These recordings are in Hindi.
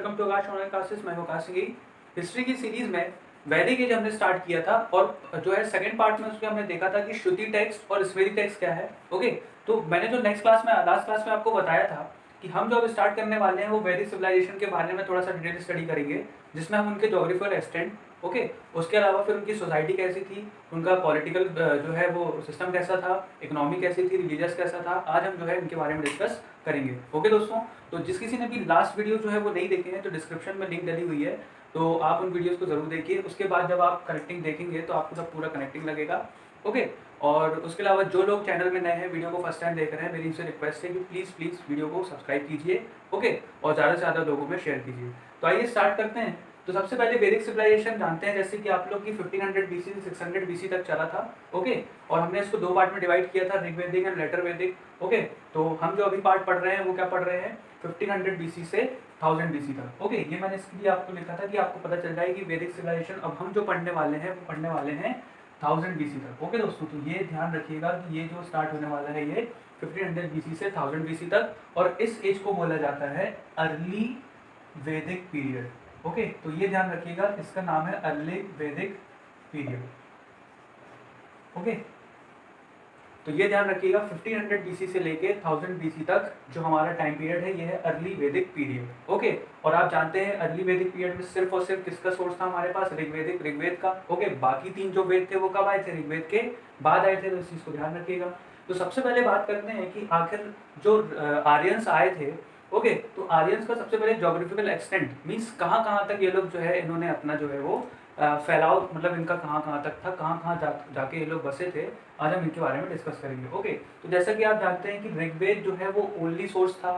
Welcome to Akash online classes. मैं हूं आकाश सिंह। हिस्ट्री की सीरीज में वैदिक एज हमने स्टार्ट किया था और जो है सेकंड पार्ट में उसके हमने देखा था कि श्रुति टेक्स्ट और स्मृति टेक्स्ट क्या है। ओके, तो मैंने जो लास्ट क्लास में आपको बताया था कि हम जो अब स्टार्ट करने वाले हैं वो वैदिक सिविलाइजेशन के बारे में थोड़ा सा डिटेल स्टडी करेंगे, जिसमें हम उनके जोग्राफिकल एक्सटेंट, ओके, उसके अलावा फिर उनकी सोसाइटी कैसी थी, उनका पॉलिटिकल जो है वो सिस्टम कैसा था, इकोनॉमी कैसी थी, रिलीजियस कैसा था, आज हम जो है इनके बारे में डिस्कस करेंगे। ओके दोस्तों, तो जिस किसी ने भी लास्ट वीडियो जो है वो नहीं देखे हैं तो डिस्क्रिप्शन में लिंक डली हुई है, तो आप उन वीडियोस को जरूर देखिए। उसके बाद जब आप कनेक्टिंग देखेंगे तो आपको सब पूरा कनेक्टिंग लगेगा। ओके, और उसके अलावा जो लोग चैनल में नए हैं, वीडियो को फर्स्ट टाइम देख रहे हैं, मेरी इनसे रिक्वेस्ट है कि प्लीज़ वीडियो को सब्सक्राइब कीजिए। ओके, और ज़्यादा से ज़्यादा लोगों में शेयर कीजिए। तो आइए स्टार्ट करते हैं। तो सबसे पहले वैदिक सिविलाइजेशन जानते हैं, जैसे कि आप लोग की 1500 बीसी से 600 बीसी तक चला था। ओके, और हमने इसको दो पार्ट में डिवाइड किया था, ऋग्वैदिक एंड लेटर वैदिक। ओके, तो हम जो अभी पार्ट पढ़ रहे हैं वो क्या पढ़ रहे हैं, 1500 बीसी से 1000 बीसी तक। ओके, ये मैंने इसके लिए आपको लिखा था कि आपको पता चल जाए कि वैदिक सिविलाइजेशन अब हम जो पढ़ने वाले हैं वो पढ़ने वाले हैं 1000 बीसी तक। ओके दोस्तों, तो ये ध्यान रखिएगा कि ये जो स्टार्ट होने वाला है ये 1500 बीसी से 1000 बीसी तक, और इस एज को बोला जाता है अर्ली वैदिक पीरियड। ओके, तो ये ध्यान रखिएगा, इसका नाम है अर्ली वैदिक पीरियड। ओके, तो ये ध्यान रखिएगा 1500 बीसी से लेके 1000 बीसी तक जो हमारा टाइम पीरियड है ये है अर्ली वैदिक पीरियड। ओके, और आप जानते हैं अर्ली वैदिक पीरियड में सिर्फ और सिर्फ किसका सोर्स था हमारे पास, ऋग्वेद का। ओके, बाकी तीन जो वेद थे वो कब आए थे, ऋग्वेद के बाद आए थे, तो इस चीज को ध्यान रखिएगा। तो सबसे पहले बात करते हैं कि आखिर जो आर्यंस आए थे, ओके, तो आर्यंस का सबसे पहले जोग्राफिकल एक्सटेंट मीन्स कहाँ कहाँ तक ये लोग जो है इन्होंने अपना जो है वो फैलाव, मतलब इनका कहाँ कहाँ तक था, कहाँ कहाँ जाके ये लोग बसे थे, आज हम इनके बारे में डिस्कस करेंगे। ओके, तो जैसा कि आप जानते हैं कि ऋग्वेद जो है वो ओनली सोर्स था,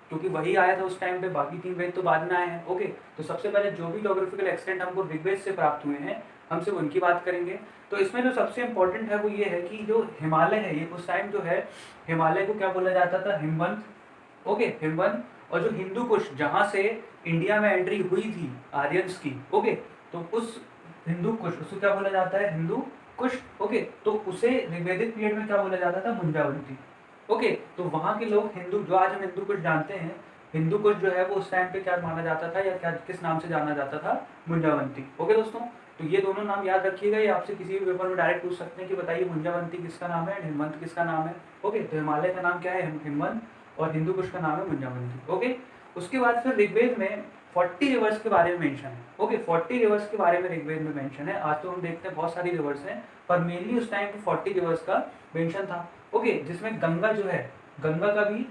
क्योंकि वही आया था उस टाइम पे, बाकी तीन वेद तो बाद में आए हैं। ओके, तो सबसे पहले जो भी जोग्राफिकल एक्सटेंट हमको ऋग्वेद से प्राप्त हुए हैं हम सिर्फ उनकी बात करेंगे। तो इसमें जो सबसे इंपॉर्टेंट है वो ये है कि जो हिमालय है, ये उस टाइम जो है हिमालय को क्या बोला जाता था, हिमवंत। ओके, हिमवंत, और जो हिंदू कुश जहाँ से इंडिया में एंट्री हुई थी आर्यंस की, ओके, तो उस हिंदू कुश, उसको क्या बोला जाता है, हिंदू कुश। ओके, तो उसे ऋग्वैदिक पीरियड में क्या बोला जाता था, मुंजावंती। ओके, तो वहाँ के लोग हिंदू, जो आज हम हिंदू कुश जानते हैं, हिंदू कुश जो है वो उस टाइम पे क्या माना जाता था या क्या किस नाम से जाना जाता था, मुंजावंती। ओके दोस्तों, तो ये दोनों नाम याद रखिएगा, ये आपसे किसी भी पेपर में डायरेक्ट पूछ सकते हैं कि बताइए मुंजावंती किसका नाम है, हिमवंत किसका नाम है। ओके, तो हिमालय का नाम क्या है, हिमवंत, और हिंदू कुश का नाम है मुंजावंती। ओके, उसके बाद फिर ऋग्वेद में 40 रिवर्स के बारे में मेंशन है। ओके, 40 रिवर्स के बारे में ऋग्वेद में मेंशन है। आज तो हम देखते हैं बहुत सारी रिवर्स हैं, पर मेनली उस टाइम पे 40 रिवर्स का मेंशन था। ओके, जिसमें गंगा जो है, गंगा का भी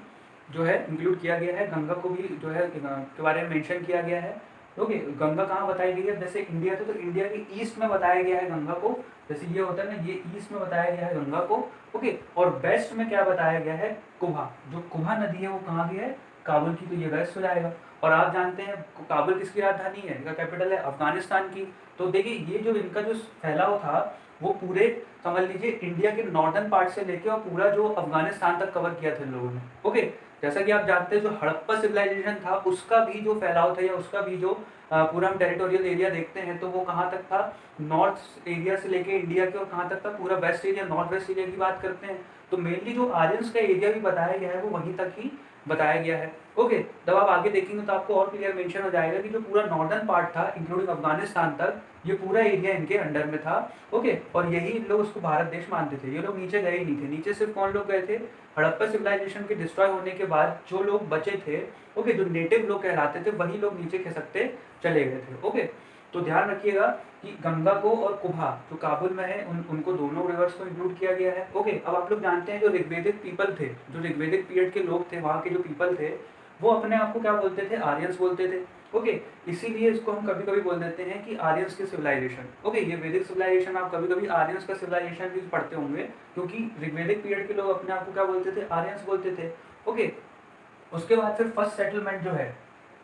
जो है इंक्लूड किया गया है, गंगा को भी जो है के बारे में मेंशन किया गया है। ओके, गंगा कहाँ बताई गई है, जैसे इंडिया था तो इंडिया के ईस्ट में बताया गया है गंगा को, जैसे ये होता है ना, ये ईस्ट में बताया गया है गंगा को। ओके, और वेस्ट में क्या बताया गया है, कुभा, जो कुभा नदी है वो कहाँ की है, काबुल की, तो ये वेस्ट हो जाएगा। और आप जानते हैं काबुल किसकी राजधानी है, इनका कैपिटल है अफगानिस्तान की। तो देखिए ये जो इनका जो फैलाव था वो पूरे समझ लीजिए इंडिया के नॉर्दर्न पार्ट से लेके और पूरा जो अफगानिस्तान तक कवर किया था इन लोगों ने। ओके, जैसा कि आप जानते हैं जो हड़प्पा सिविलाइजेशन था उसका भी जो फैलाव था या उसका भी जो पूरा हम टेरिटोरियल एरिया देखते हैं तो वो कहाँ तक था, नॉर्थ एरिया से लेके इंडिया के, और कहाँ तक था, पूरा west area, north west area की बात करते हैं। तो मेनली जो आर्यंस का एरिया भी बताया गया है वो वहीं तक ही बताया गया है। ओके, जब आप आगे देखेंगे तो आपको और क्लियर मेंशन हो जाएगा कि जो पूरा नॉर्दर्न पार्ट था इंक्लूडिंग अफगानिस्तान तक, ये पूरा एरिया इनके अंडर में था। ओके, और यही लोग उसको भारत देश मानते थे, ये लोग नीचे गए ही नहीं थे। नीचे सिर्फ कौन लोग गए थे, हड़प्पा सिविलाइजेशन के डिस्ट्रॉय होने के बाद जो लोग बचे थे, ओके, जो नेटिव लोग कहलाते थे, वही लोग नीचे खिसकते चले गए थे। ओके, तो ध्यान रखिएगा कि गंगा को और कुभा जो काबुल में है उनको दोनों रिवर्स को इंक्लूड किया गया है। ओके, अब आप लोग जानते हैं जो ऋग्वेदिक पीपल थे, जो ऋग्वेदिक पीरियड के लोग थे, वहाँ के जो पीपल थे वो अपने आप को क्या बोलते थे, आर्यंस बोलते थे। ओके, इसीलिए इसको हम कभी कभी बोल देते हैं कि आर्यंस की सिविलाइजेशन। ओके, ये वैदिक सिविलाइजेशन आप कभी कभी आर्यंस का सिविलाइजेशन भी पढ़ते होंगे, क्योंकि ऋग्वेदिक पीरियड के लोग अपने आप को क्या बोलते थे, आर्यंस बोलते थे। ओके, उसके बाद फिर फर्स्ट सेटलमेंट जो है,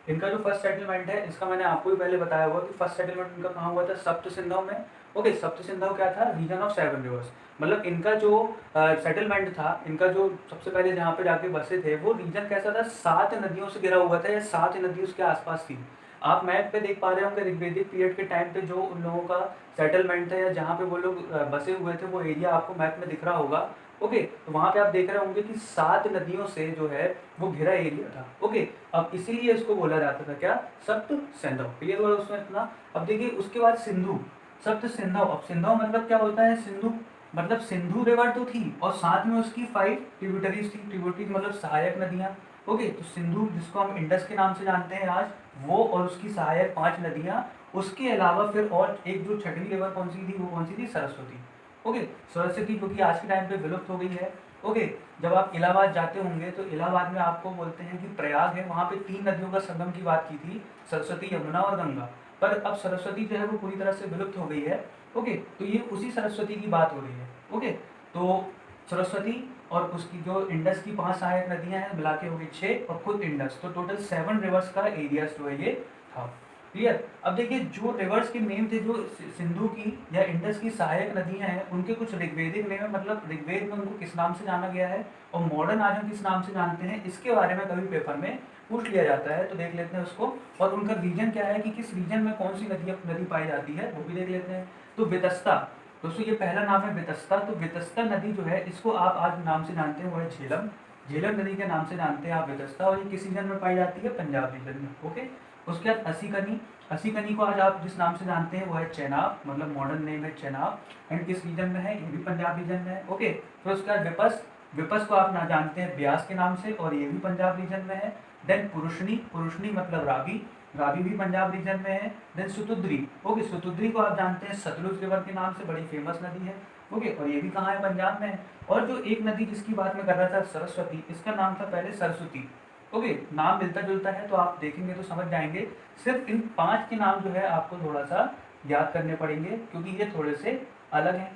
इनका जो फर्स्ट सेटलमेंट है इसका मैंने आपको भी पहले बताया हुआ कि फर्स्ट सेटलमेंट इनका कहाँ हुआ था, सप्त सिंधु में। ओके, सप्त सिंधु क्या था, रीजन ऑफ 7 रिवर्स, मतलब इनका जो सेटलमेंट था, इनका जो सबसे पहले जहाँ पे जाके बसे थे वो रीजन कैसा था, 7 नदियों से घिरा हुआ था, या 7 नदी उसके आसपास थी। आप मैप पे देख पा रहे होंगे ऋग्वेदिक पीरियड के टाइम पे जो उन लोगों का सेटलमेंट था या जहाँ पे वो लोग बसे हुए थे, वो एरिया आपको मैप में दिख रहा होगा। ओके, तो वहाँ पे आप देख रहे होंगे कि 7 नदियों से जो है वो घिरा एरिया था। ओके, अब इसीलिए इसको बोला जाता था क्या, सप्त सिंधु। क्लियर हुआ उसमें इतना। अब देखिए उसके बाद सिंधु, सप्त सिंधु। अब सिंधु मतलब क्या होता है, सिंधु मतलब सिंधु रिवर तो थी और साथ में उसकी 5 ट्रिब्यूटरीज थी। ट्रिब्यूटरीज मतलब सहायक नदियाँ। ओके, तो सिंधु जिसको हम इंडस के नाम से जानते हैं आज, वो और उसकी सहायक 5 नदियाँ। उसके अलावा फिर और एक जो छठी रिवर कौन सी थी, वो कौन सी थी, सरस्वती। ओके, सरस्वती जो कि आज के टाइम पे विलुप्त हो गई है। ओके, जब आप इलाहाबाद जाते होंगे तो इलाहाबाद में आपको बोलते हैं कि प्रयाग है, वहाँ पे 3 नदियों का संगम की बात की थी, सरस्वती, यमुना और गंगा। पर अब सरस्वती जो है वो पूरी तरह से विलुप्त हो गई है। ओके, तो ये उसी सरस्वती की बात हो रही है। ओके, तो सरस्वती और उसकी जो इंडस की 5 सहायक नदियां हैं मिला के हो गई 6 और खुद इंडस, तो टोटल 7 रिवर्स का एरिया जो है ये था। क्लियर। अब देखिए जो रिवर्स के नेम थे, जो सिंधु की या इंडस की सहायक नदियां हैं, उनके कुछ ऋग्वेदिक नेम है, मतलब ऋग्वेद में उनको किस नाम से जाना गया है और मॉडर्न आज हम किस नाम से जानते हैं, इसके बारे में कभी पेपर में पूछ लिया जाता है, तो देख लेते हैं उसको। और उनका रीजन क्या है कि किस रीजन में कौन सी नदी पाई जाती है, वो भी देख लेते हैं। तो वितस्ता, दोस्तों ये पहला नाम है वितस्ता। तो वितस्ता नदी जो है इसको आप आज नाम से जानते हैं वो है झेलम। झेलम नदी के नाम से जानते हैं आप वितस्ता, और ये किस रीजन में पाई जाती है, पंजाब रीजन में। ओके, उसके बाद असीकनी। असीकनी को आज आप जिस नाम से जानते हैं वो है चेनाब, मतलब मॉडर्न नेम है चेनाब, एंड किस रीजन में है, ये भी पंजाब रीजन में है। ओके, फिर उसके बाद विपस। विपस को आप ना जानते हैं ब्यास के नाम से, और ये भी पंजाब रीजन में है। देन पुरुषनी, पुरुषनी मतलब रावी, रावी भी पंजाब रीजन में है। देन सुतुद्री। ओके, सुतुद्री को आप जानते हैं सतलुज रिवर के नाम से, बड़ी फेमस नदी है। ओके, और ये भी कहाँ है, पंजाब में है। और जो एक नदी जिसकी बात मैं कर रहा था, सरस्वती, इसका नाम था पहले सरस्वती। ओके, नाम मिलता जुलता है, तो आप देखेंगे तो समझ जाएंगे। सिर्फ इन 5 के नाम जो है आपको थोड़ा सा याद करने पड़ेंगे, क्योंकि ये थोड़े से अलग हैं।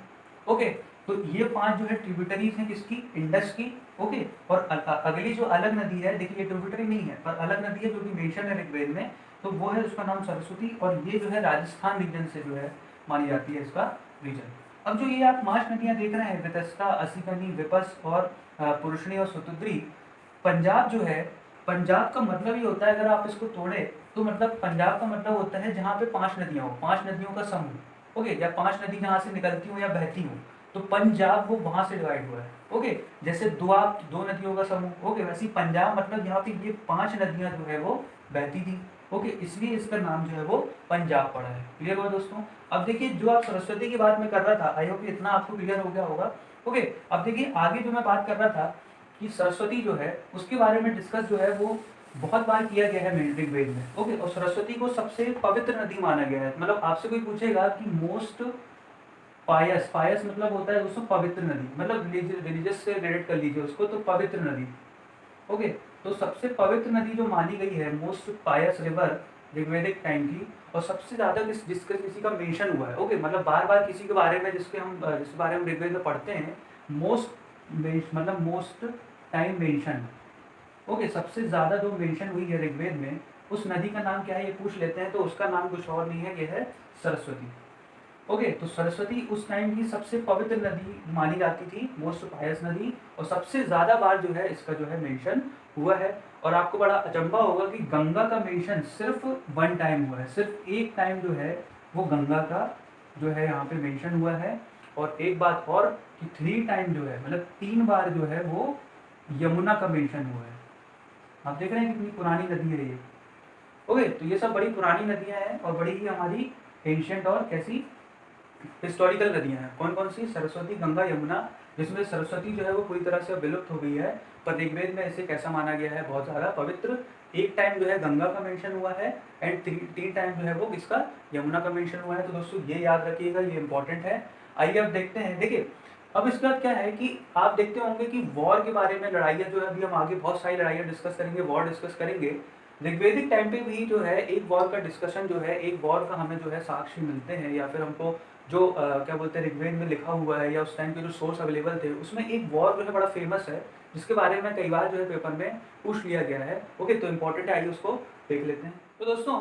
ओके, तो ये 5 जो है ट्रिब्यूटरीज हैं किसकी, इंडस की। ओके, और अगली जो अलग नदी है, देखिए ये ट्रिब्यूटरी नहीं है पर अलग नदी है जो कि मेंशन है ऋग्वेद में, तो वो है उसका नाम सरस्वती, और ये जो है राजस्थान रीजन से जो है मानी जाती है इसका रीजन। अब जो ये आप 5 नदियां देख रहे हैं, वितस्ता, असीकनी, विपस और पुरुषनी और सुतुद्री, पंजाब जो है, पंजाब का मतलब ही होता है, अगर आप इसको तोड़े तो मतलब पंजाब का मतलब होता है जहाँ पे 5 नदियाँ हो, 5 नदियों का समूह। ओके, या 5 नदी जहाँ से निकलती हो या बहती हो, तो पंजाब वो वहाँ से डिवाइड हुआ है। ओके, जैसे दो नदियों का समूह। ओके, वैसे ही पंजाब मतलब यहाँ पे ये 5 नदियाँ जो है वो बहती थी। ओके, इसलिए इसका नाम जो है वो पंजाब पड़ा है। क्लियर हुआ दोस्तों। अब देखिए जो आप सरस्वती की बात मैं कर रहा था, आई होप इतना आपको क्लियर हो गया होगा। ओके, अब देखिए आगे जो मैं बात कर रहा था कि सरस्वती जो है उसके बारे में डिस्कस जो है वो बहुत बार किया गया है ऋग्वेद में। ओके, और सरस्वती को सबसे पवित्र नदी माना गया है। मतलब आपसे कोई पूछेगा कि मोस्ट पायस, पायस मतलब होता है दोस्तों पवित्र नदी, मतलब रिलीजियस से रिलेट कर लीजिए उसको, तो पवित्र नदी। ओके, तो सबसे पवित्र नदी जो मानी गई है, मोस्ट पायस रिवर ऋग्वेदिक टाइम की, और सबसे ज्यादा जिसका किसी का मेंशन हुआ है। ओके, मतलब बार बार किसी के बारे में जिस बारे में ऋग्वेद में पढ़ते हैं, मोस्ट मतलब मोस्ट टाइम मेंशन। ओके, सबसे ज्यादा जो मेंशन हुई है ऋग्वेद में, उस नदी का नाम क्या है ये पूछ लेते हैं, तो उसका नाम कुछ और नहीं है, ये है सरस्वती। ओके, तो सरस्वती उस टाइम की सबसे पवित्र नदी मानी जाती थी, मोस्ट पायस नदी, और सबसे ज्यादा बार जो है इसका जो है मेंशन हुआ है। और आपको बड़ा अचंभा होगा कि गंगा का मेंशन सिर्फ 1 टाइम हुआ है, सिर्फ एक टाइम जो है वो गंगा का जो है यहाँ पे मेंशन हुआ है। और एक बात और कि 3 टाइम जो है, मतलब 3 बार जो है वो यमुना का मेंशन हुआ है। आप देख रहे हैं कितनी पुरानी नदी है ये। ओके, तो ये सब बड़ी पुरानी नदियां हैं और बड़ी ही हमारी एंशियंट और कैसी हिस्टोरिकल नदियां हैं। कौन कौन सी, सरस्वती, गंगा, यमुना, जिसमें सरस्वती जो है वो पूरी तरह से विलुप्त हो गई है, पर ऋग्वेद में इसे कैसा माना गया है, बहुत ज़्यादा पवित्र। एक टाइम जो है गंगा का मेंशन हुआ है, एंड 3 टाइम जो है वो किसका, यमुना का मेंशन हुआ है। तो दोस्तों ये याद रखिएगा, ये इंपॉर्टेंट है। आइए अब देखते हैं। देखिए अब इसके बाद क्या है कि आप देखते होंगे कि वॉर के बारे में, लड़ाइयाँ जो है अभी हम आगे बहुत सारी लड़ाइयाँ डिस्कस करेंगे, वॉर डिस्कस करेंगे। ऋग्वेदिक टाइम पे भी जो है एक वॉर का डिस्कशन जो है, एक वॉर का हमें जो है साक्ष्य मिलते हैं, या फिर हमको जो क्या बोलते हैं ऋग्वेद में लिखा हुआ है, या उस टाइम के जो सोर्स अवेलेबल थे, उसमें एक वॉर जो है बड़ा फेमस है, जिसके बारे में कई बार जो है पेपर में पूछ लिया गया है। ओके, तो इंपॉर्टेंट है, आइए उसको देख लेते हैं। तो दोस्तों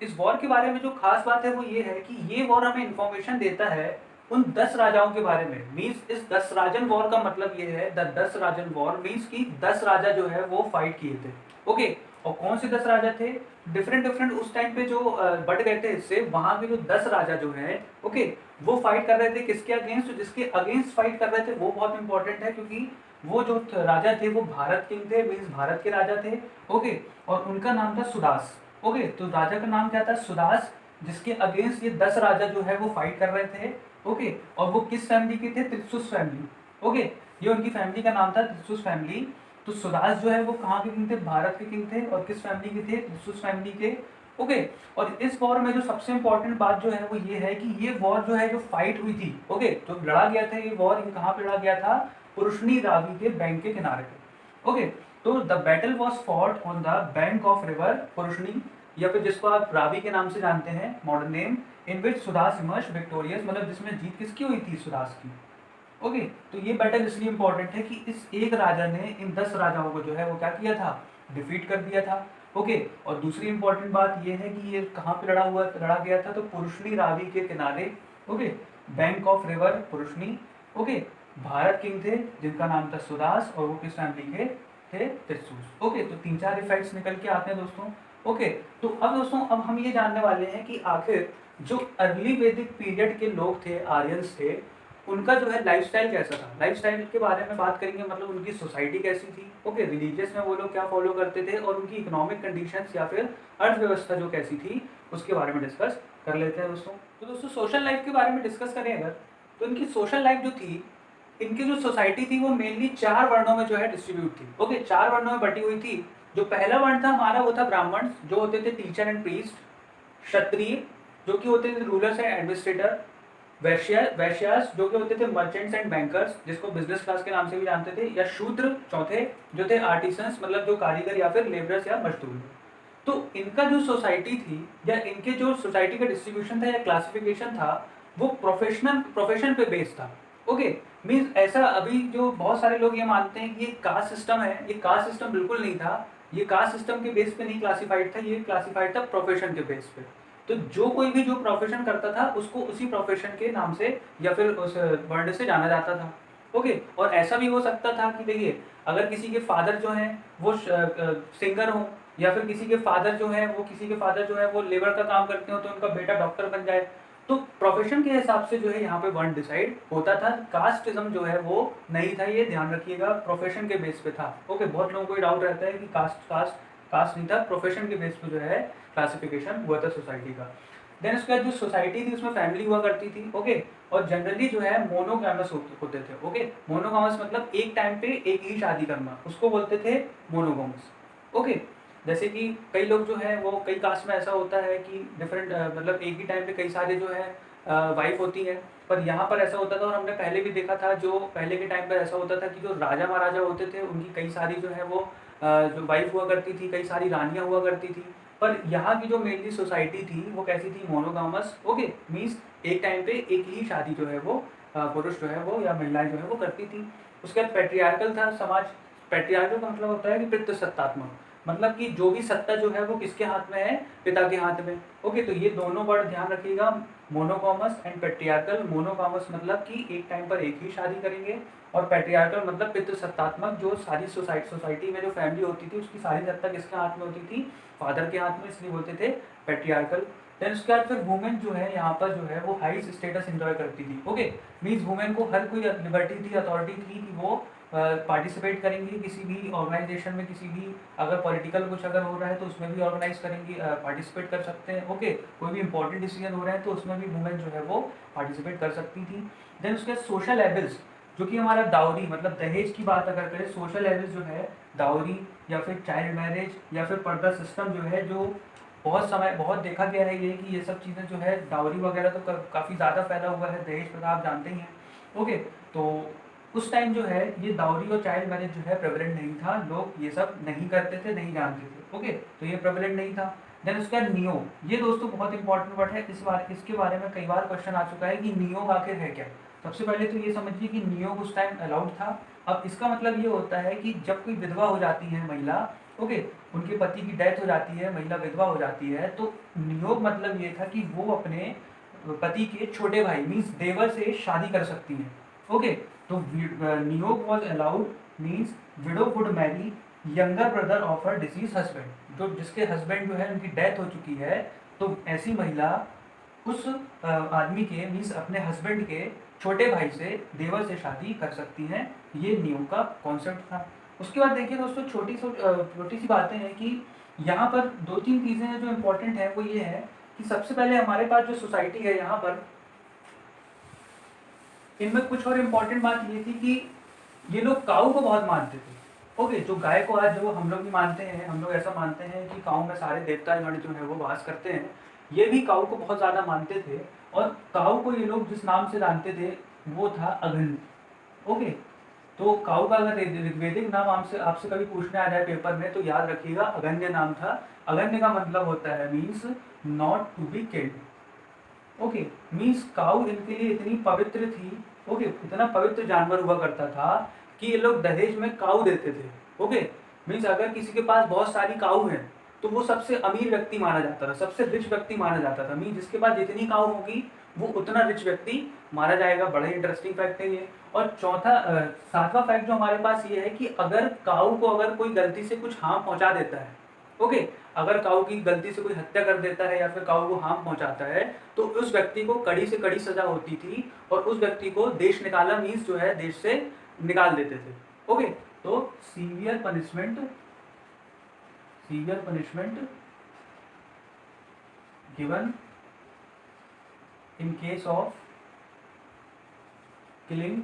इस वॉर के बारे में जो खास बात है वो ये है कि ये वॉर हमें इंफॉर्मेशन देता है उन 10 राजाओं के बारे में। मीन्स इस 10 राजन वॉर का मतलब ये है, द 10 राजन वॉर मीन्स कि 10 राजा जो है वो फाइट किए थे। ओके, और कौन से 10 राजा थे? डिफरेंट डिफरेंट उस टाइम पे जो बट गए थे इससे, वहां के जो 10 राजा जो है, ओके, वो फाइट कर रहे थे किसके अगेंस्ट? तो जिसके अगेंस्ट फाइट कर रहे थे वो बहुत इंपॉर्टेंट है, क्योंकि वो जो राजा थे वो भारत किंग थे, मीन्स भारत के राजा थे, ओके। और उनका नाम था सुदास, ओके। तो राजा का नाम क्या था? सुदास, जिसके अगेंस्ट ये 10 राजा जो है वो फाइट कर रहे थे, ओके। और वो किस फैमिली के थे? त्रिशूस फैमिली, ओके। ये उनकी फैमिली का नाम था, त्रिशूस फैमिली। तो सुदास जो है वो कहाँ के किंग थे? भारत के किंग थे। और किस फैमिली के थे? त्रिशूस फैमिली के, ओके। और इस वॉर में जो सबसे इंपॉर्टेंट बात जो है वो ये है कि ये वॉर जो है, जो फाइट हुई थी, ओके, जो लड़ा गया था ये वॉर, ये कहाँ पे लड़ा गया था? पुरुषनी रावी के बैंक के किनारे पे, ओके। तो the battle was fought on the bank of river Parushni, या फिर जिसको आप रावी के नाम से जानते हैं, मॉडर्न नेम, इन विच सुदास इमर्ज विक्टोरियस, मतलब जिसमें जीत किसकी हुई थी? सुदास की, ओके। तो ये बैटल इसलिए इंपॉर्टेंट है कि इस एक राजा ने इन 10 राजाओं को जो है वो क्या किया था? डिफीट कर दिया था, ओके। और दूसरी इंपॉर्टेंट बात ये है कि ये कहाँ पे लड़ा गया था? तो पुरुषनी रावी के किनारे, okay, bank of river Parushni, okay. Bharat king थे जिनका नाम था सुदास, और वो किस फैमिली के थे? त्रिशूस, ओके। तो 3-4 इफेक्ट्स निकल के आते हैं दोस्तों, ओके। तो अब दोस्तों, अब हम ये जानने वाले हैं कि आखिर जो अर्ली वैदिक पीरियड के लोग थे, आर्यंस थे, उनका जो है लाइफस्टाइल कैसा था। लाइफस्टाइल के बारे में बात करेंगे, मतलब उनकी सोसाइटी कैसी थी, ओके। रिलीजियस में वो लोग क्या फॉलो करते थे, और उनकी इकोनॉमिक कंडीशंस या फिर अर्थव्यवस्था जो कैसी थी, उसके बारे में डिस्कस कर लेते हैं दोस्तों। तो दोस्तों, सोशल लाइफ के बारे में डिस्कस करें अगर, तो इनकी सोशल लाइफ जो थी, इनकी जो सोसाइटी थी, वो मेनली 4 वर्णों में जो है डिस्ट्रीब्यूट थी, ओके। 4 वर्णों में बटी हुई थी। जो पहला वर्ण था हमारा, वो था ब्राह्मण, जो होते थे टीचर एंड प्रीस्ट। क्षत्रिय, जो कि होते थे रूलर्स एंड एडमिनिस्ट्रेटर। वैश्यास, जो कि होते थे मर्चेंट्स एंड बैंकर्स, जिसको बिजनेस क्लास के नाम से भी जानते थे। या शूद्र, चौथे, जो थे आर्टिसंस, मतलब जो कारीगर या फिर लेबरर्स या मजदूर। तो इनका जो सोसाइटी थी, या इनके जो सोसाइटी का डिस्ट्रीब्यूशन था या क्लासिफिकेशन था, वो प्रोफेशन पे बेस्ड था, ओके। मीन्स ऐसा, अभी जो बहुत सारे लोग ये मानते हैं कि ये कास्ट सिस्टम है, ये कास्ट सिस्टम बिल्कुल नहीं था। ये कास्ट सिस्टम के बेस पे नहीं क्लासिफाइड था, ये क्लासिफाइड था प्रोफेशन के बेस पे। तो जो कोई भी जो प्रोफेशन करता था, उसको उसी प्रोफेशन के नाम से या फिर उस वर्ड से जाना जाता था, ओके। और ऐसा भी हो सकता था कि देखिए, अगर किसी के फादर जो हैं वो सिंगर हो, या फिर किसी के फादर जो है वो लेबर का काम करते हो, तो उनका बेटा डॉक्टर बन जाए। तो प्रोफेशन के हिसाब से जो है यहाँ पे वर्ण डिसाइड होता था। कास्टिज्म जो है वो नहीं था, ये ध्यान रखिएगा, प्रोफेशन के बेस पे था, ओके। बहुत लोगों को डाउट रहता है कि कास्ट नहीं था, प्रोफेशन के बेस पे जो है क्लासिफिकेशन हुआ था सोसाइटी का। देन उसके बाद जो सोसाइटी थी, उसमें फैमिली हुआ करती थी, ओके। और जनरली जो है मोनोगामस होते थे, ओके। मोनोगामस मतलब एक टाइम पे एक ही शादी करना, उसको बोलते थे मोनोगामस, ओके। जैसे कि कई लोग जो है वो, कई कास्ट में ऐसा होता है कि डिफरेंट, मतलब एक ही टाइम पे कई सारे जो है वाइफ होती है। पर यहाँ पर ऐसा होता था, और हमने पहले भी देखा था, जो पहले के टाइम पर ऐसा होता था कि जो राजा महाराजा होते थे, उनकी कई सारी जो है वो जो वाइफ हुआ करती थी, कई सारी रानियाँ हुआ करती थी। पर यहाँ की जो मेनली सोसाइटी थी वो कैसी थी? मोनोगामस, ओके। मीन्स एक टाइम पे एक ही शादी जो है वो पुरुष जो है वो या महिलाएं जो है वो करती थी। उसके बाद पैट्रियार्कल था समाज। पैट्रियार्कल का मतलब होता है कि पितृसत्तात्मक, मतलब कि जो भी सत्ता जो है वो किसके हाथ में है? पिता के हाथ में, ओके। तो ये दोनों वर्ड ध्यान रखिएगा, मोनोगामस एंड पैट्रियार्कल। मोनोगामस मतलब कि एक टाइम पर एक ही शादी करेंगे, और पैट्रियार्कल मतलब पितृसत्तात्मक, जो सारी सोसाइटी में जो फैमिली होती थी, उसकी सारी सत्ता किसके हाथ में होती थी? फादर के हाथ में, इसलिए बोलते थे पैट्रियार्कल। देन उसके बाद फिर वुमेन जो है यहाँ पर जो है वो हाई स्टेटस एंजॉय करती थी, ओके। मीन्स वुमेन को हर कोई लिबर्टी थी, अथॉरिटी थी कि वो पार्टिसिपेट करेंगी किसी भी ऑर्गेनाइजेशन में, किसी भी अगर पॉलिटिकल कुछ अगर हो रहा है तो उसमें भी ऑर्गेनाइज करेंगी, पार्टिसिपेट कर सकते हैं, ओके। कोई भी इंपॉर्टेंट डिसीजन हो रहे हैं तो उसमें भी वुमेन जो है वो पार्टिसिपेट कर सकती थी। देन उसके सोशल एबिल्स, जो कि हमारा दावरी, मतलब दहेज की बात अगर करें, सोशल एबिल्स जो है दावरी, या फिर चाइल्ड मैरिज, या फिर पर्दा सिस्टम जो है, जो बहुत देखा गया है ये कि ये सब चीज़ें जो है, डाउरी वगैरह तो काफ़ी ज़्यादा फैला हुआ है, दहेज प्रथा आप जानते ही हैं, ओके। तो उस टाइम जो है ये डाउरी और चाइल्ड मैरिज जो है प्रेवलेंट नहीं था, लोग ये सब नहीं करते थे, नहीं जानते थे, ओके। तो ये प्रेवलेंट नहीं था। देन उसके बाद नियो, ये दोस्तों बहुत इंपॉर्टेंट वर्ड है, इसके बारे में कई बार क्वेश्चन आ चुका है कि नियोग आखिर है क्या। सबसे पहले तो ये समझिए कि नियोग उस टाइम अलाउड था। अब इसका मतलब ये होता है कि जब कोई विधवा हो जाती है महिला, ओके, उनके पति की डेथ हो जाती है, महिला विधवा हो जाती है, तो नियोग मतलब ये था कि वो अपने पति के छोटे भाई मीन्स देवर से शादी कर सकती हैं, ओके। तो niyog was allowed, means widow would marry younger brother of her deceased husband, जो जिसके हस्बैंड जो है उनकी डेथ हो चुकी है, तो ऐसी महिला उस आदमी के मीन्स अपने हस्बैंड के छोटे भाई से देवर से शादी कर सकती हैं। ये नियम का कॉन्सेप्ट था। उसके बाद देखिए दोस्तों, छोटी सी बातें हैं कि यहाँ पर दो तीन चीज़ें हैं जो इम्पोर्टेंट है। वो ये है कि सबसे पहले हमारे पास जो सोसाइटी है यहाँ पर, इनमें कुछ और इम्पोर्टेंट बात ये थी कि ये लोग काऊ को बहुत मानते थे। ओके, जो गाय को आज जो हम लोग भी मानते हैं, हम लोग ऐसा मानते हैं कि काऊ में सारे देवता गण जो है वो वास करते हैं, ये भी काऊ को बहुत ज़्यादा मानते थे। और काऊ को ये लोग जिस नाम से जानते थे वो था अगन्य। ओके, तो काऊ का अगर ऋग्वेदिक नाम आपसे आपसे कभी पूछने आ जाए पेपर में, तो याद रखिएगा अगन्य नाम था। अगन्य का मतलब होता है means not to be killed. Okay, means cow इनके लिए इतनी पवित्र थी। ओके, इतना पवित्र जानवर हुआ करता था कि ये लोग दहेज में काऊ देते थे। ओके, मीन्स अगर किसी के पास बहुत सारी काऊ है तो वो सबसे अमीर व्यक्ति माना जाता था, सबसे रिच व्यक्ति माना जाता था। मीन्स जिसके पास जितनी काऊ होगी वो उतना रिच व्यक्ति माना जाएगा। बड़ा ही इंटरेस्टिंग फैक्ट है ये। और चौथा सातवां फैक्ट जो हमारे पास ये है कि अगर काऊ को अगर कोई गलती से कुछ हार्म पहुंचा देता है, ओके, अगर काऊ की गलती से कोई हत्या कर देता है या फिर काऊ को हार्म पहुंचाता है, तो उस व्यक्ति को कड़ी से कड़ी सजा होती थी और उस व्यक्ति को देश निकाला मीन्स जो है देश से निकाल देते थे। ओके, तो severe punishment given in case of killing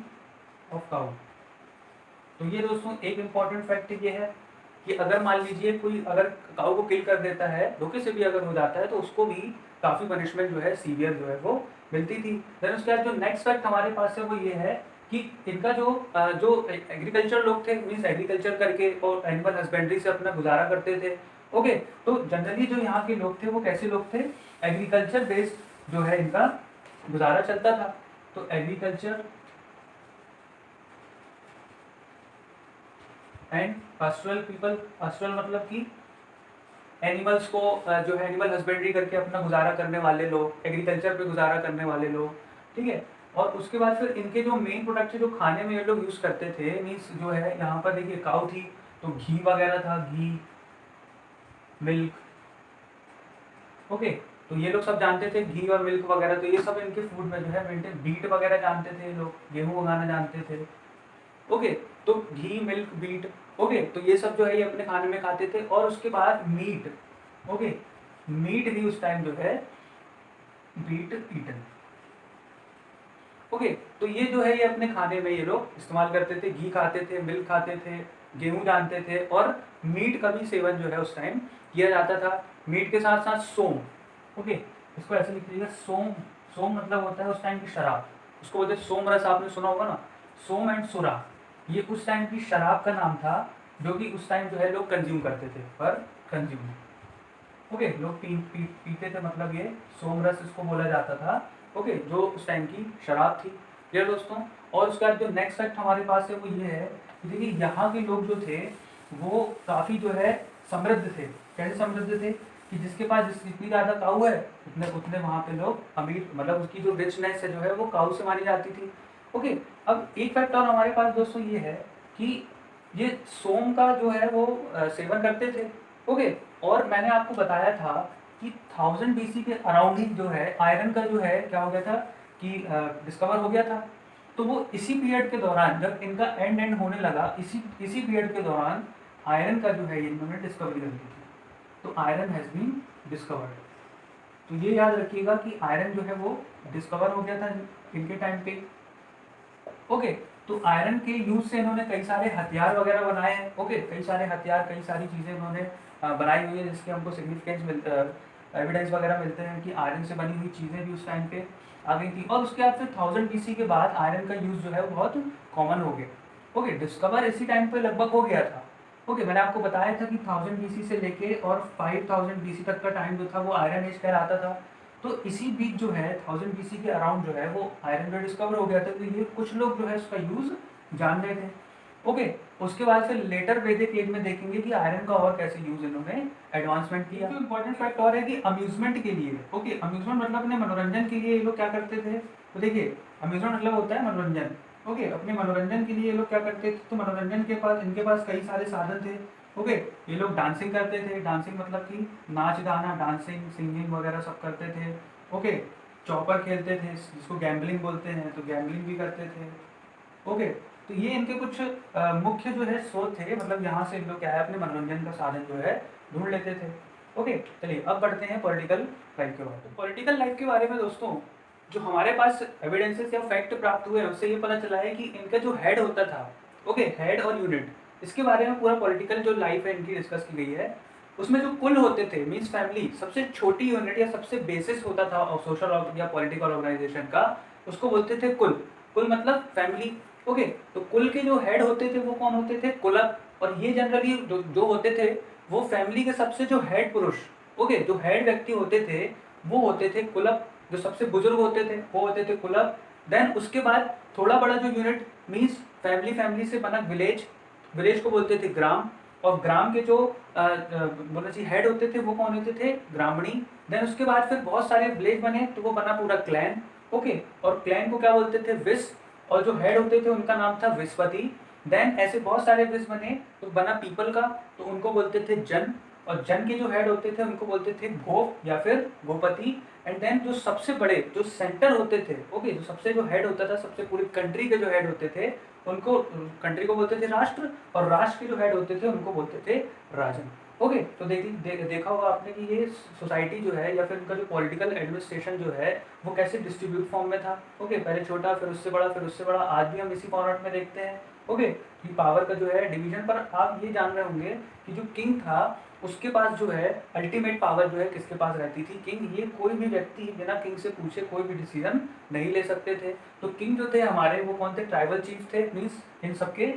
of cow. तो ये दोस्तों एक इम्पॉर्टेंट फैक्ट ये है कि अगर मान लीजिए कोई अगर काऊ को किल कर देता है, धोखे से भी अगर हो जाता है, तो उसको भी काफ़ी पनिशमेंट जो है सीवियर जो है वो मिलती थी। देन उसके बाद जो नेक्स्ट फैक्ट हमारे पास है वो ये है कि इनका जो एग्रीकल्चर लोग थे, मीन्स एग्रीकल्चर करके और एनिमल हस्बेंड्री से अपना गुजारा करते थे। ओके, तो जनरली जो यहाँ के लोग थे वो कैसे लोग थे, एग्रीकल्चर बेस्ड जो है इनका गुजारा चलता था। तो agriculture and pastoral people, pastoral मतलब कि एनिमल्स को जो है एनिमल हस्बेंड्री करके अपना गुजारा करने वाले लोग, एग्रीकल्चर पे गुजारा करने वाले लोग, ठीक है। और उसके बाद फिर इनके जो मेन प्रोडक्ट जो खाने में ये लोग यूज़ करते थे, मीन्स जो है यहाँ पर देखिए काऊ थी तो घी वगैरह था, घी, मिल्क। ओके, तो ये लोग सब जानते थे घी और मिल्क वगैरह, तो ये सब इनके फूड में जो है मेंटेन। बीट वगैरह जानते थे लोग, गेहूँ उगाना जानते थे। ओके, तो घी, मिल्क, बीट, ओके, तो ये सब जो है ये अपने खाने में खाते थे। और उसके बाद मीट, ओके, मीट भी उस टाइम जो है बीट ईटन। ओके, तो ये जो है ये अपने खाने में ये लोग इस्तेमाल करते थे, घी खाते थे, मिल्क खाते थे, गेहूं जानते थे और मीट का भी सेवन जो है उस टाइम किया जाता था। मीट के साथ साथ सोम, ओके, इसको ऐसे लिख लीजिएगा सोम। सोम मतलब होता है उस टाइम की शराब, उसको बोलते हैं सोम रस, आपने सुना होगा ना, सोम एंड सुरा। ये उस टाइम की शराब का नाम था जो कि उस टाइम जो है लोग कंज्यूम करते थे, पर कंज्यूम, ओके, लोग पीते थे, मतलब ये सोम रस इसको बोला जाता था। ओके, जो उस टाइम की शराब थी। क्लियर दोस्तों। और उसके बाद जो नेक्स्ट फैक्ट हमारे पास है वो ये है कि देखिए यहाँ के लोग जो थे वो काफ़ी जो है समृद्ध थे। कैसे समृद्ध थे कि जिसके पास जितनी ज़्यादा काऊ है उतने उतने वहाँ पे लोग अमीर, मतलब उसकी जो रिचनेस है जो है वो काऊ से मानी जाती थी। ओके, अब एक फैक्ट और हमारे पास दोस्तों ये है कि ये सोम का जो है वो सेवन करते थे। ओके, और मैंने आपको बताया था कि 1000 BC के अराउंड ही जो है आयरन का जो है क्या हो गया था कि डिस्कवर हो गया था। तो वो इसी पीरियड के दौरान जब इनका एंड होने लगा, इसी पीरियड के दौरान आयरन का जो है इन्होंने डिस्कवरी कर दी थी। तो आयरन हैज़ बीन डिस्कवर्ड। तो ये याद रखिएगा कि आयरन जो है वो डिस्कवर हो गया था इनके टाइम पे। ओके, तो आयरन के यूज से इन्होंने कई सारे हथियार वगैरह बनाए हैं। ओके, कई सारे हथियार, कई सारी चीज़ें इन्होंने बनाई हुई है जिसके हमको सिग्निफिकेंस एविडेंस वगैरह मिलते हैं कि आयरन से बनी हुई चीज़ें भी उस टाइम पे आ गई थी। और उसके बाद फिर 1000 BC के बाद आयरन का यूज़ जो है वो बहुत कॉमन हो गया। ओके, डिस्कवर इसी टाइम पे लगभग हो गया था। ओके, मैंने आपको बताया था कि 1000 BC से लेके और 5000 BC तक का टाइम जो था वो आयरन एज कहलाता था। तो इसी बीच जो है 1000 BC के अराउंड जो है वो आयरन का डिस्कवर हो गया था। तो ये कुछ लोग जो है उसका यूज़ जान रहे थे। ओके, उसके बाद फिर लेटर वैदिक एज में देखेंगे कि आयरन का और कैसे यूज इन्होंने एडवांसमेंट किया। तो इंपॉर्टेंट फैक्ट और है कि अम्यूजमेंट के लिए, ओके, अम्यूजमेंट मतलब अपने मनोरंजन के लिए ये लोग क्या करते थे। तो देखिए अम्यूजमेंट मतलब होता है मनोरंजन। ओके, अपने मनोरंजन के लिए ये लोग क्या करते थे, तो मनोरंजन के पास इनके पास कई सारे साधन थे। ओके। ये लोग डांसिंग करते थे, डांसिंग मतलब कि नाच गाना, डांसिंग सिंगिंग वगैरह सब करते थे। ओके। चॉपर खेलते थे जिसको गैम्बलिंग बोलते हैं, तो गैम्बलिंग भी करते थे। ओके। तो ये इनके कुछ मुख्य जो है स्रोत थे, मतलब यहाँ से इन लोग क्या है अपने मनोरंजन का साधन जो है ढूंढ लेते थे। ओके। चलिए अब बढ़ते हैं पॉलिटिकल लाइफ के बारे में। पॉलिटिकल लाइफ के बारे में दोस्तों, जो हमारे पास एविडेंसेस या फैक्ट प्राप्त हुए हैं उससे ये पता चला है कि इनका जो हेड होता था, ओके, हेड और यूनिट, इसके बारे में पूरा पॉलिटिकल जो लाइफ है इनकी डिस्कस की गई है। उसमें जो कुल होते थे मीन्स फैमिली, सबसे छोटी यूनिट या सबसे बेसिस होता था सोशल या पॉलिटिकल ऑर्गेनाइजेशन का, उसको बोलते थे कुल। कुल मतलब फैमिली। ओके। तो कुल के जो हेड होते थे वो कौन होते थे? कुलक। और ये जनरली जो होते थे वो फैमिली के सबसे जो हेड पुरुष, ओके, जो हेड व्यक्ति होते थे वो होते थे कुलक। जो सबसे बुजुर्ग होते थे वो होते थे कुलक। देन उसके बाद थोड़ा बड़ा जो यूनिट मीन्स फैमिली से बना विलेज, विलेज को बोलते थे ग्राम। और ग्राम के जो बोलना चाहिए हेड होते थे वो कौन होते थे? ग्रामणी। देन उसके बाद फिर बहुत सारे विलेज बने तो वो बना पूरा क्लैन। ओके। और क्लैन को क्या बोलते थे? विस। और जो हेड होते थे उनका नाम था विस्पति। देन ऐसे बहुत सारे विस बने तो बना पीपल का, तो उनको बोलते थे जन। और जन के जो हेड होते थे उनको बोलते थे गोप या फिर गोपति। एंड देन जो सबसे बड़े जो सेंटर होते थे, ओके, जो सबसे जो हेड होता था, सबसे पूरी कंट्री के जो हेड होते थे उनको, कंट्री को बोलते थे राष्ट्र। और राष्ट्र के जो हेड होते थे उनको बोलते थे राजन। ओके। तो देखा होगा आपने कि ये सोसाइटी जो है या फिर उनका जो पॉलिटिकल एडमिनिस्ट्रेशन जो है वो कैसे डिस्ट्रीब्यूट फॉर्म में था। ओके। पहले छोटा, फिर उससे बड़ा, फिर उससे बड़ा, आज भी हम इसी फॉर्मेट में देखते हैं। ओके। कि पावर का जो है डिवीजन। पर आप ये जान रहे होंगे कि जो किंग था उसके पास जो है अल्टीमेट पावर जो है किसके पास रहती थी? किंग। ये कोई भी व्यक्ति बिना किंग से पूछे कोई भी डिसीजन नहीं ले सकते थे। तो किंग जो थे हमारे वो कौन थे? ट्राइबल चीफ थे, मीन्स इन सबके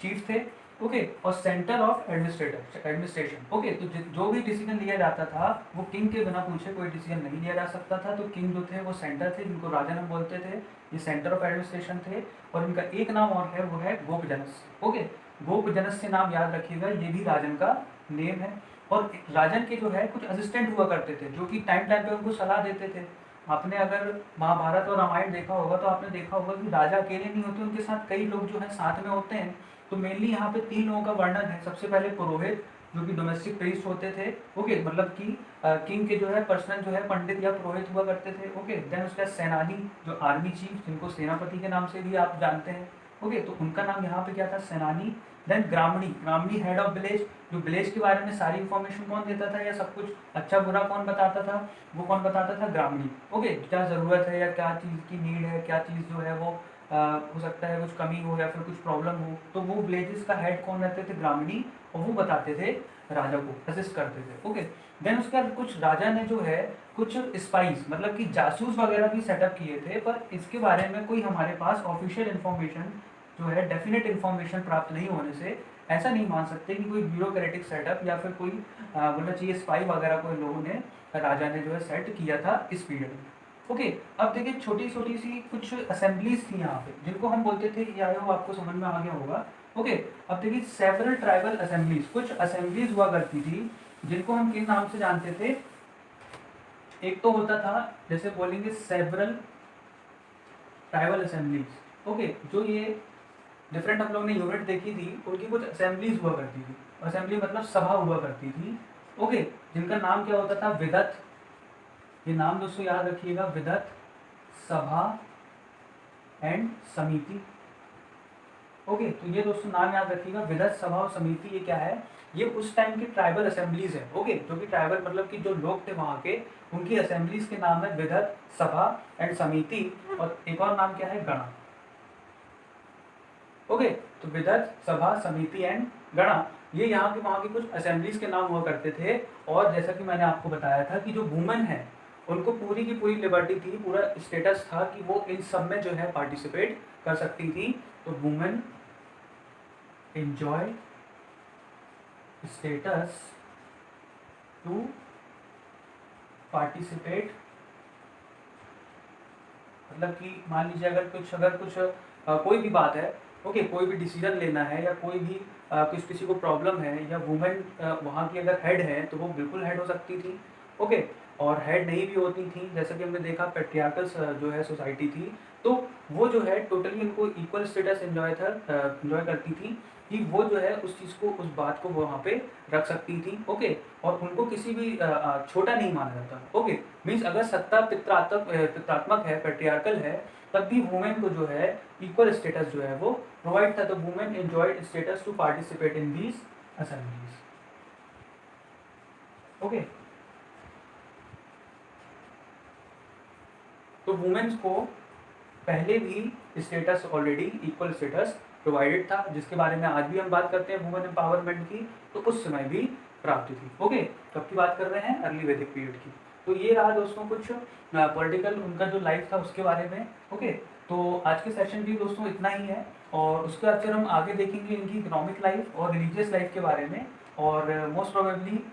चीफ थे। ओके। और सेंटर ऑफ एडमिनिस्ट्रेशन। ओके। तो जो भी डिसीजन लिया जाता था वो किंग के बिना पूछे कोई डिसीजन नहीं लिया जा सकता था। तो किंग जो थे वो सेंटर थे, जिनको राजा हम बोलते थे। ये सेंटर ऑफ एडमिनिस्ट्रेशन थे। और इनका एक नाम और है, वो है गोपजनस। ओके। गोपजनस नाम याद रखिएगा, ये भी राजन का नेम है। और राजन के जो है कुछ असिस्टेंट हुआ करते थे जो कि टाइम टाइम पे उनको सलाह देते थे। आपने अगर महाभारत और रामायण देखा होगा तो आपने देखा होगा कि राजा अकेले नहीं होते, उनके साथ कई लोग जो है साथ में होते हैं। तो मेनली यहाँ पे 3 लोगों का वर्णन है। सबसे पहले पुरोहित, जो कि डोमेस्टिक प्रीस्ट होते थे। ओके। मतलब कि किंग के जो है पर्सनल जो है पंडित या पुरोहित हुआ करते थे। ओके। देन उसके बाद सेनानी, जो आर्मी चीफ, जिनको सेनापति के नाम से भी आप जानते हैं। ओके। तो उनका नाम यहाँ पे क्या था? सेनानी। Then Gramin, Gramin head of village, जो विलेज के बारे में सारी इन्फॉर्मेशन कौन देता था या सब कुछ अच्छा बुरा कौन बताता था? वो कौन बताता था? ग्रामणी। ओके। क्या ज़रूरत है या क्या चीज़ की नीड है, क्या चीज़ जो है वो हो सकता है कुछ कमी हो या फिर कुछ प्रॉब्लम हो, तो वो विलेजेस का हेड कौन रहते थे? ग्रामणी। और वो बताते थे राजा को, असिस्ट करते थे। ओके। देन उसके बाद कुछ राजा ने जो है कुछ स्पाइस मतलब कि जासूस वगैरह भी सेटअप किए थे, पर इसके बारे में कोई हमारे पास ऑफिशियल इन्फॉर्मेशन जो है डेफिनेट इन्फॉर्मेशन प्राप्त नहीं होने से ऐसा नहीं मान सकते कि कोई ब्यूरोक्रेटिक सेटअप या फिर कोई बोलना चाहिए स्पाई वगैरह कोई लोगों ने, राजा ने जो है सेट किया था इस पीरियड में। ओके। अब देखिए छोटी छोटी सी कुछ असेंबलीज थी यहाँ पे जिनको हम बोलते थे, ये आयो आपको समझ में आ गया होगा। ओके। अब देखिए सेवरल ट्राइबल असेंबलीज, कुछ असेंबलीज हुआ करती थी जिनको हम किस नाम से जानते थे? एक तो होता था जैसे बोलेंगे सेवरल ट्राइबल असेंबलीज। ओके। जो ये डिफरेंट हम लोग ने यूनिट देखी थी उनकी कुछ असेंबलीज हुआ करती थी। असेंबली मतलब सभा हुआ करती थी। ओके। जिनका नाम क्या होता था? विदत। ये नाम दोस्तों याद रखिएगा, विदत, सभा एंड समिति। ओके। तो ये दोस्तों नाम याद रखिएगा, विदत, सभा और समिति। ये क्या है? ये उस टाइम की ट्राइबल असेंबलीज है। ओके। जो कि ट्राइबल मतलब कि जो लोग थे वहाँ के, उनकी असेंबलीज के नाम है विदत, सभा एंड समिति। और एक और नाम क्या है? गणा। ओके। तो विदत, सभा, समिति एंड गणा, ये यहाँ के वहाँ की कुछ असेंबलीज के नाम हुआ करते थे। और जैसा कि मैंने आपको बताया था कि जो वुमेन है उनको पूरी की पूरी लिबर्टी थी, पूरा स्टेटस था कि वो इन सब में जो है पार्टिसिपेट कर सकती थी। तो women enjoy status to participate, मतलब कि मान लीजिए अगर कुछ कोई भी बात है, ओके, कोई भी डिसीजन लेना है या कोई भी किसी को प्रॉब्लम है या वुमेन वहाँ की अगर हेड है तो वो बिल्कुल हेड हो सकती थी। ओके। और हेड नहीं भी होती थी, जैसा कि हमने देखा पेट्रियार्कल जो है सोसाइटी थी, तो वो जो है टोटली इनको इक्वल स्टेटस एंजॉय करती थी। कि वो जो है उस चीज़ को, उस बात को वहाँ पे रख सकती थी, ओके। और उनको किसी भी छोटा नहीं माना जाता, ओके। मीन्स अगर सत्ता पित्रात्मक है, पैट्रियार्कल है, तब भी वुमेन को जो है इक्वल स्टेटस जो है वो प्रोवाइड था। तो women enjoyed status to participate in these assemblies, okay. तो वुमेन्स को पहले भी status, already equal status provided था, जिसके बारे में आज भी हम बात करते हैं वुमेन एम्पावरमेंट की, तो उस समय भी प्राप्त थी, ओके। कब की बात कर रहे हैं? अर्ली वैदिक पीरियड की। तो ये रहा दोस्तों कुछ पॉलिटिकल उनका जो लाइफ था उसके बारे में, ओके। तो आज के सेशन भी दोस्तों इतना ही है, और उसके बाद फिर हम आगे देखेंगे इनकी इकोनॉमिक लाइफ और रिलीजियस लाइफ के बारे में। और मोस्ट प्रोबेबली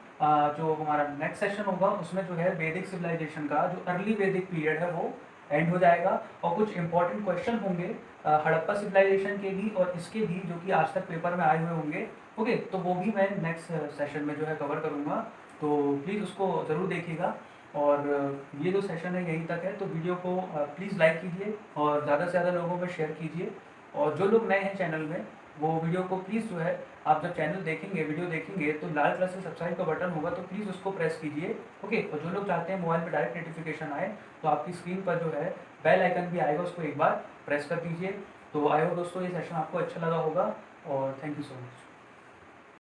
जो हमारा नेक्स्ट सेशन होगा उसमें जो है वैदिक सिविलाइजेशन का जो अर्ली वैदिक पीरियड है वो एंड हो जाएगा, और कुछ इंपॉर्टेंट क्वेश्चन होंगे हड़प्पा सिविलाइजेशन के भी और इसके भी, जो कि आज तक पेपर में आए हुए होंगे, ओके। तो वो भी मैं नेक्स्ट सेशन में जो है कवर करूँगा, तो प्लीज़ उसको ज़रूर देखिएगा। और ये जो सेशन है यहीं तक है, तो वीडियो को प्लीज़ लाइक कीजिए और ज़्यादा से ज़्यादा लोगों में शेयर कीजिए। और जो लोग नए हैं चैनल में, वो वीडियो को प्लीज़ जो है, आप जब चैनल देखेंगे, वीडियो देखेंगे, तो लाल कलर से सब्सक्राइब का बटन होगा, तो प्लीज़ उसको प्रेस कीजिए, ओके। और जो लोग चाहते हैं मोबाइल पे डायरेक्ट नोटिफिकेशन आए, तो आपकी स्क्रीन पर जो है बेल आइकन भी आएगा, उसको एक बार प्रेस कर दीजिए। तो आई होप दोस्तों ये सेशन आपको अच्छा लगा होगा, और थैंक यू सो मच।